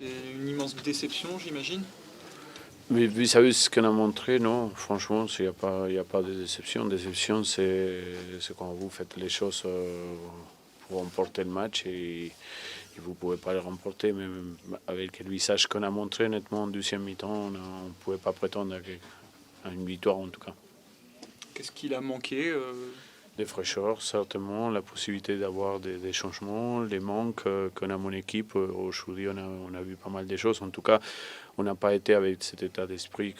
C'est une immense déception, j'imagine. Mais vis-à-vis de ce qu'on a montré, non, franchement, il n'y a pas de déception. Déception, c'est quand vous faites les choses pour remporter le match et vous ne pouvez pas le remporter. Mais avec le visage qu'on a montré, nettement, en deuxième mi-temps, on ne pouvait pas prétendre à une victoire en tout cas. Qu'est-ce qu'il a manqué Des fraîcheurs, certainement, la possibilité d'avoir des changements, les manques qu'on a mon équipe. Aujourd'hui, on a vu pas mal de choses. En tout cas, on n'a pas été avec cet état d'esprit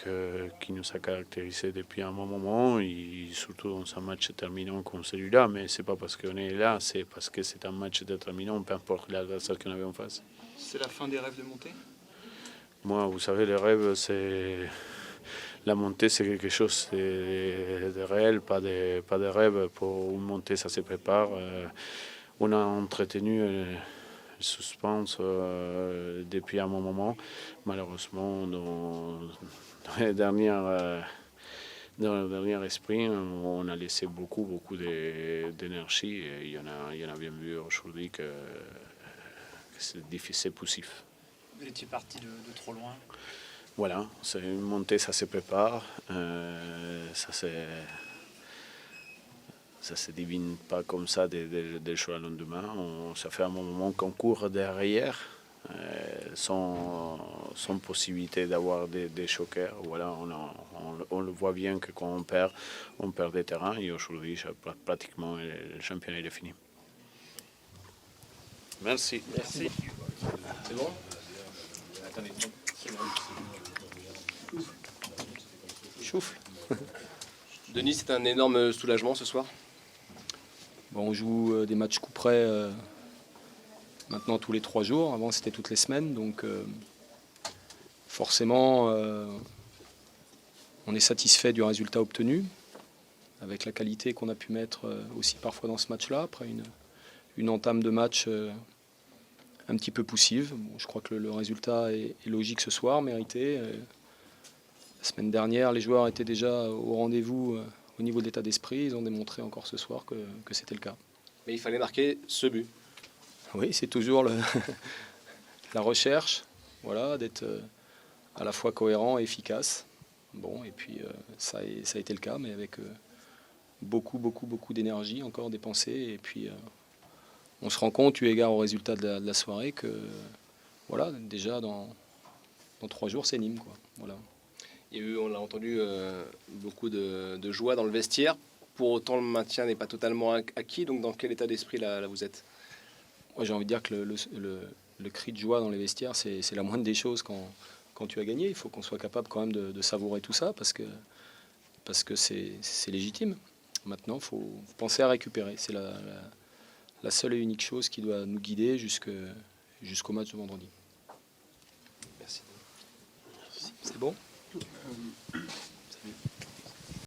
qui nous a caractérisé depuis un bon moment, et surtout dans un match déterminant comme celui-là. Mais ce n'est pas parce qu'on est là, c'est parce que c'est un match déterminant, peu importe l'adversaire qu'on avait en face. C'est la fin des rêves de montée? Moi, vous savez, les rêves, c'est... La montée, c'est quelque chose de réel, pas de rêve. Pour une montée, ça se prépare. On a entretenu le suspense depuis un bon moment. Malheureusement, dans les dernières, dans le dernier esprit, on a laissé beaucoup d'énergie. Et il y en a bien vu aujourd'hui que c'est difficile, poussif. Vous étiez parti de trop loin. Voilà, c'est une montée, ça se prépare, ça se divine pas comme ça des choix au lendemain. Ça fait un moment qu'on court derrière, sans possibilité d'avoir des choqueurs. Voilà, on le voit bien que quand on perd des terrains, et aujourd'hui, pratiquement, le championnat est fini. Merci. Merci. C'est bon? Attendez. Choufle. Denis, c'est un énorme soulagement ce soir. Bon, on joue des matchs coup près maintenant tous les 3 jours. Avant, c'était toutes les semaines. Donc, forcément, on est satisfait du résultat obtenu, avec la qualité qu'on a pu mettre aussi parfois dans ce match-là, après une entame de match un petit peu poussive. Bon, je crois que le résultat est logique ce soir, mérité. La semaine dernière, les joueurs étaient déjà au rendez-vous au niveau de l'état d'esprit. Ils ont démontré encore ce soir que c'était le cas. Mais il fallait marquer ce but. Oui, c'est toujours la recherche, voilà, d'être à la fois cohérent et efficace. Bon, et puis ça a été le cas, mais avec beaucoup d'énergie encore dépensée. Et puis on se rend compte, eu égard au résultat de la soirée, que voilà, déjà dans 3 jours, c'est Nîmes, quoi. Voilà. Il y a eu, on l'a entendu, beaucoup de joie dans le vestiaire. Pour autant, le maintien n'est pas totalement acquis. Donc, dans quel état d'esprit là vous êtes? Moi, j'ai envie de dire que le cri de joie dans les vestiaires, c'est la moindre des choses quand tu as gagné. Il faut qu'on soit capable quand même de savourer tout ça parce que c'est légitime. Maintenant, il faut penser à récupérer. C'est la seule et unique chose qui doit nous guider jusqu'au match de vendredi. Merci. C'est bon? Salut.